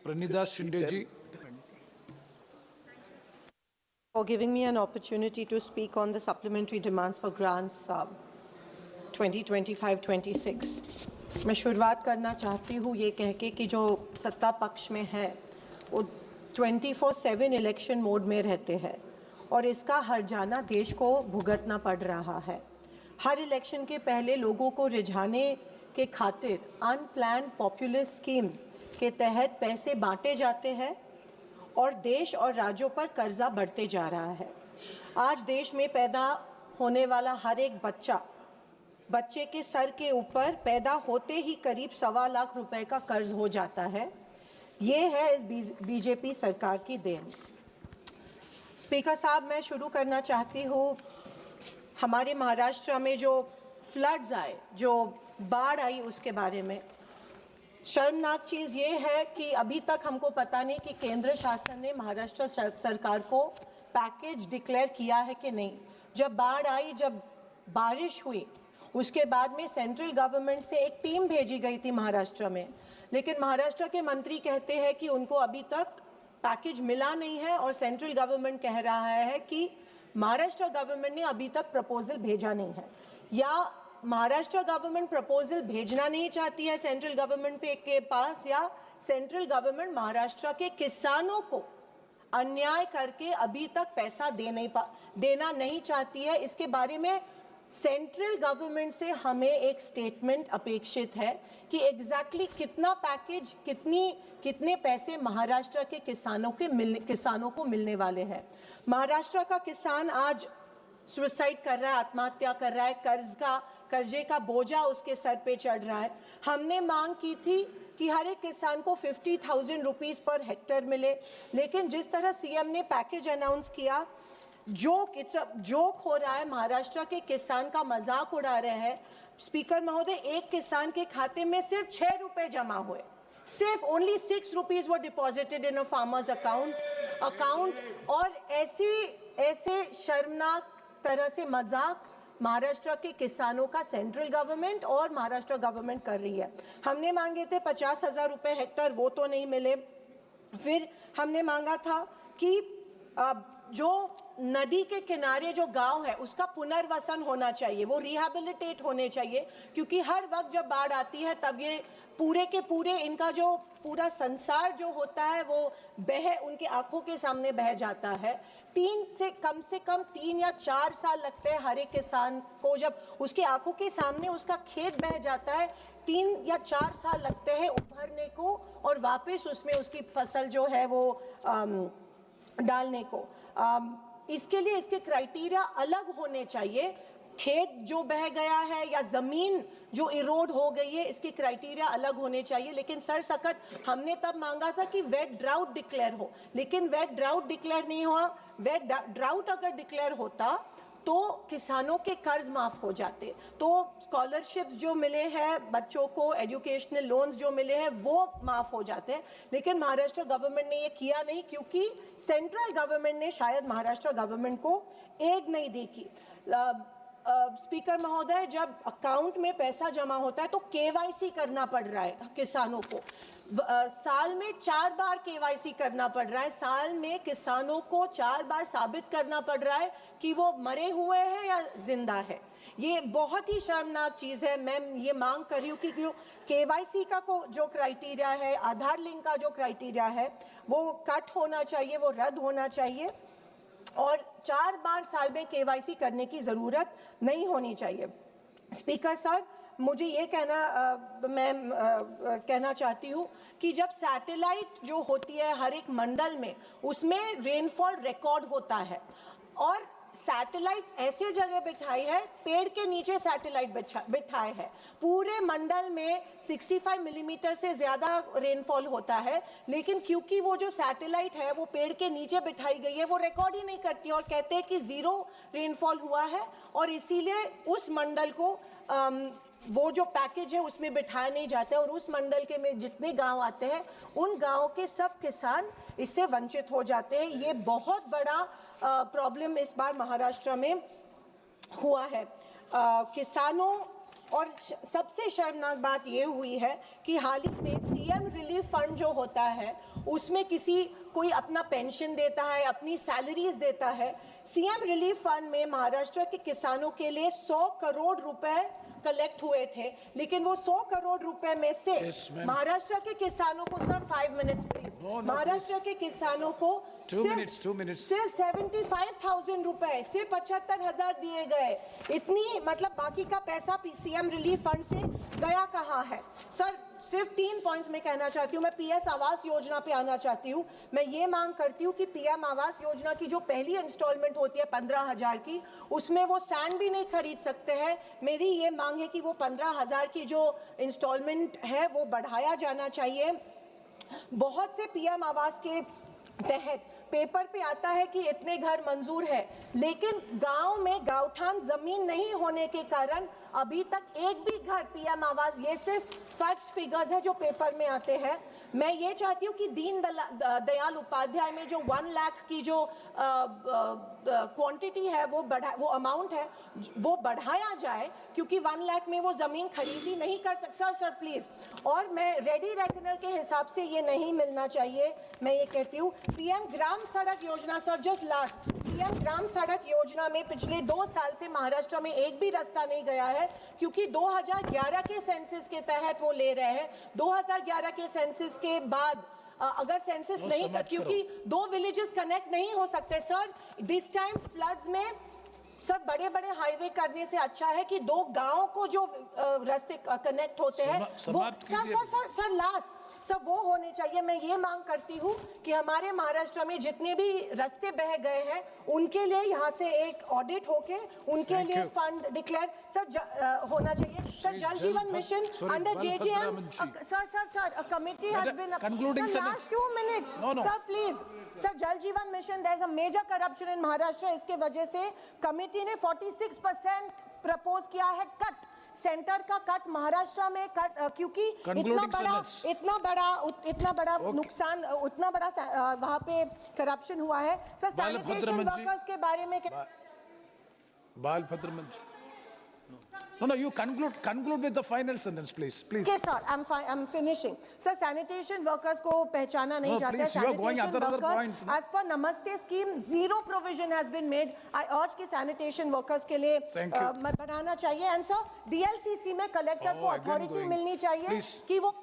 Pranida Shinde ji. For giving me an opportunity to speak on the supplementary demands for grants 2025-26. मैं शुरुआत करना चाहती हूँ ये कह के कि जो सत्ता पक्ष में है वो 24/7 इलेक्शन मोड में रहते हैं और इसका हर्जाना देश को भुगतना पड़ रहा है। हर इलेक्शन के पहले लोगों को रिझाने के खातिर अनप्लान्ड पॉपुलिस्ट स्कीम्स के तहत पैसे बांटे जाते हैं और देश और राज्यों पर कर्जा बढ़ते जा रहा है। आज देश में पैदा होने वाला हर एक बच्चे के सर के ऊपर पैदा होते ही करीब 1.25 लाख रुपए का कर्ज हो जाता है। ये है इस बीजेपी सरकार की देन। स्पीकर साहब, मैं शुरू करना चाहती हूँ हमारे महाराष्ट्र में जो फ्लड्स आए, जो बाढ़ आई, उसके बारे में। शर्मनाक चीज़ ये है कि अभी तक हमको पता नहीं कि केंद्र शासन ने महाराष्ट्र सरकार को पैकेज डिक्लेयर किया है कि नहीं। जब बाढ़ आई, जब बारिश हुई, उसके बाद में सेंट्रल गवर्नमेंट से एक टीम भेजी गई थी महाराष्ट्र में, लेकिन महाराष्ट्र के मंत्री कहते हैं कि उनको अभी तक पैकेज मिला नहीं है और सेंट्रल गवर्नमेंट कह रहा है कि महाराष्ट्र गवर्नमेंट ने अभी तक प्रपोजल भेजा नहीं है, या महाराष्ट्र गवर्नमेंट प्रपोजल भेजना नहीं चाहती है सेंट्रल गवर्नमेंट के पास, या सेंट्रल गवर्नमेंट महाराष्ट्र के किसानों को अन्याय करके अभी तक पैसा देना नहीं चाहती है। इसके बारे में सेंट्रल गवर्नमेंट से हमें एक स्टेटमेंट अपेक्षित है कि एग्जैक्टली कितना पैकेज, कितने पैसे महाराष्ट्र के किसानों को मिलने वाले हैं। महाराष्ट्र का किसान आज सुसाइड कर रहा है, आत्महत्या कर रहा है, कर्जे का बोझा उसके सर पे चढ़ रहा है। हमने मांग की थी कि हर एक किसान को 50,000 रुपीस पर हेक्टेयर मिले, लेकिन जिस तरह सीएम ने पैकेज अनाउंस किया, जोक हो रहा है, महाराष्ट्र के किसान का मजाक उड़ा रहे हैं। स्पीकर महोदय, एक किसान के खाते में सिर्फ 6 रुपए जमा हुए, सिर्फ only 6 rupees were deposited in a farmers account. और ऐसे शर्मनाक तरह से मजाक महाराष्ट्र के किसानों का सेंट्रल गवर्नमेंट और महाराष्ट्र गवर्नमेंट कर रही है। हमने मांगे थे 50,000 रुपए हेक्टेयर, वो तो नहीं मिले। फिर हमने मांगा था कि जो नदी के किनारे जो गांव है उसका पुनर्वसन होना चाहिए, वो रिहैबिलिटेट होने चाहिए, क्योंकि हर वक्त जब बाढ़ आती है तब ये पूरे के पूरे इनका जो पूरा संसार जो होता है वो उनके आंखों के सामने बह जाता है। कम से कम 3 या 4 साल लगते हैं हर एक किसान को, जब उसके आंखों के सामने उसका खेत बह जाता है 3 या 4 साल लगते हैं उभरने को और वापस उसमें उसकी फसल जो है वो डालने को। इसके लिए इसके क्राइटेरिया अलग होने चाहिए। खेत जो बह गया है या जमीन जो इरोड हो गई है, इसके क्राइटेरिया अलग होने चाहिए। लेकिन सरसकट हमने तब मांगा था कि वेट ड्राउट डिक्लेयर हो, लेकिन वेट ड्राउट डिक्लेयर नहीं हुआ। वेट ड्राउट अगर डिक्लेयर होता तो किसानों के कर्ज माफ हो जाते, तो स्कॉलरशिप्स जो मिले हैं बच्चों को, एजुकेशनल लोन्स जो मिले हैं वो माफ हो जाते हैं। लेकिन महाराष्ट्र गवर्नमेंट ने ये किया नहीं, क्योंकि सेंट्रल गवर्नमेंट ने शायद महाराष्ट्र गवर्नमेंट को एड नहीं दी की। स्पीकर महोदय, जब अकाउंट में पैसा जमा होता है तो केवाईसी करना पड़ रहा है किसानों को। साल में 4 बार केवाईसी करना पड़ रहा है। साल में किसानों को 4 बार साबित करना पड़ रहा है कि वो मरे हुए हैं या जिंदा है। ये बहुत ही शर्मनाक चीज़ है। मैं ये मांग कर रही हूँ कि जो केवाईसी का जो क्राइटेरिया है, आधार लिंक का जो क्राइटेरिया है, वो कट होना चाहिए, वो रद्द होना चाहिए और 4 बार साल में केवाईसी करने की ज़रूरत नहीं होनी चाहिए। स्पीकर सर, मुझे ये कहना चाहती हूँ कि जब सैटेलाइट जो होती है हर एक मंडल में, उसमें रेनफॉल रिकॉर्ड होता है और सैटेलाइट्स ऐसे जगह बिठाई है, पेड़ के नीचे सैटेलाइट बिठाए है। पूरे मंडल में 65 मिलीमीटर से ज़्यादा रेनफॉल होता है, लेकिन क्योंकि वो जो सैटेलाइट है वो पेड़ के नीचे बिठाई गई है, वो रिकॉर्ड ही नहीं करती और कहते हैं कि 0 रेनफॉल हुआ है। और इसीलिए उस मंडल को वो जो पैकेज है उसमें बिठाया नहीं जाता है और उस मंडल के में जितने गांव आते हैं उन गांवों के सब किसान इससे वंचित हो जाते हैं। ये बहुत बड़ा प्रॉब्लम इस बार महाराष्ट्र में हुआ है किसानों। और सबसे शर्मनाक बात ये हुई है कि हाल ही में सीएम रिलीफ फंड जो होता है उसमें कोई अपना पेंशन देता है, अपनी सैलरीज देता है। सीएम रिलीफ फंड में महाराष्ट्र के किसानों के लिए 100 करोड़ रुपए कलेक्ट हुए थे, लेकिन वो 100 करोड़ रुपए में से महाराष्ट्र के किसानों को, सर 5 मिनट्स प्लीज, महाराष्ट्र के किसानों को 2 minutes सिर्फ 75,000 रुपए, सिर्फ 75,000 दिए गए। इतनी मतलब बाकी का पैसा सीएम रिलीफ फंड से गया कहाँ है? सर सिर्फ 3 पॉइंट्स में कहना चाहती हूँ। मैं पीएस आवास योजना पे आना चाहती हूँ। मैं ये मांग करती हूँ कि पीएम आवास योजना की जो पहली इंस्टॉलमेंट होती है 15,000 की, उसमें वो सैंड भी नहीं खरीद सकते हैं। मेरी ये मांग है कि वो 15,000 की जो इंस्टॉलमेंट है वो बढ़ाया जाना चाहिए। बहुत से पीएम आवास के तहत पेपर पे आता है कि इतने घर मंजूर है, लेकिन गांव में गांवठान जमीन नहीं होने के कारण अभी तक एक भी घर पीएम आवास, ये सिर्फ फर्स्ट फिगर्स है जो पेपर में आते हैं। मैं ये चाहती हूँ कि दीन दयाल उपाध्याय में जो 1 लाख की जो क्वांटिटी है वो अमाउंट है वो बढ़ाया जाए, क्योंकि 1 लाख में वो जमीन खरीदी नहीं कर सकता। सर प्लीज, और मैं रेडी रेकनर के हिसाब से ये नहीं मिलना चाहिए। मैं ये कहती हूँ पीएम ग्राम सड़क योजना, सर जस्ट लास्ट, पीएम ग्राम सड़क योजना में पिछले 2 साल से महाराष्ट्र में एक भी रास्ता नहीं गया है, क्योंकि 2011 के सेंसस के तहत वो ले रहे हैं। 2011 के सेंसस के बाद अगर सेंसस नहीं, क्योंकि 2 विलेजेस कनेक्ट नहीं हो सकते सर। दिस टाइम फ्लड्स में सब बड़े बड़े हाईवे करने से अच्छा है कि 2 गांव को जो रास्ते कनेक्ट होते हैं वो सर लास्ट सब वो होने चाहिए। मैं ये मांग करती हूँ कि हमारे महाराष्ट्र में जितने भी रास्ते बह गए हैं उनके लिए यहाँ से एक ऑडिट होके उनके लिए फंड डिक्लेयर सर होना चाहिए। Sir Jal Jeevan mission under JJM, sir committee has been concluding last 2 minutes sir please. Sir Jal Jeevan mission there is a major corruption in Maharashtra. इसके वजह से कमिटी ने 46% प्रपोज किया है कट, सेंटर का कट महाराष्ट्र में कट, क्योंकि इतना बड़ा नुकसान, उतना बड़ा वहां पे करप्शन हुआ है। सर सैनिटेशन वर्कर्स के बारे में बालभद्र मंत्री, no, you conclude with the final sentence, please. Okay, sir, I'm finishing. Sir, sanitation workers को पहचाना नहीं जाता है। You are going other points. As per Namaste scheme, 0 provision has been made. I urge कि sanitation workers के लिए बनाना चाहिए। And sir, DLCC में कलेक्टर को अथॉरिटी मिलनी चाहिए कि वो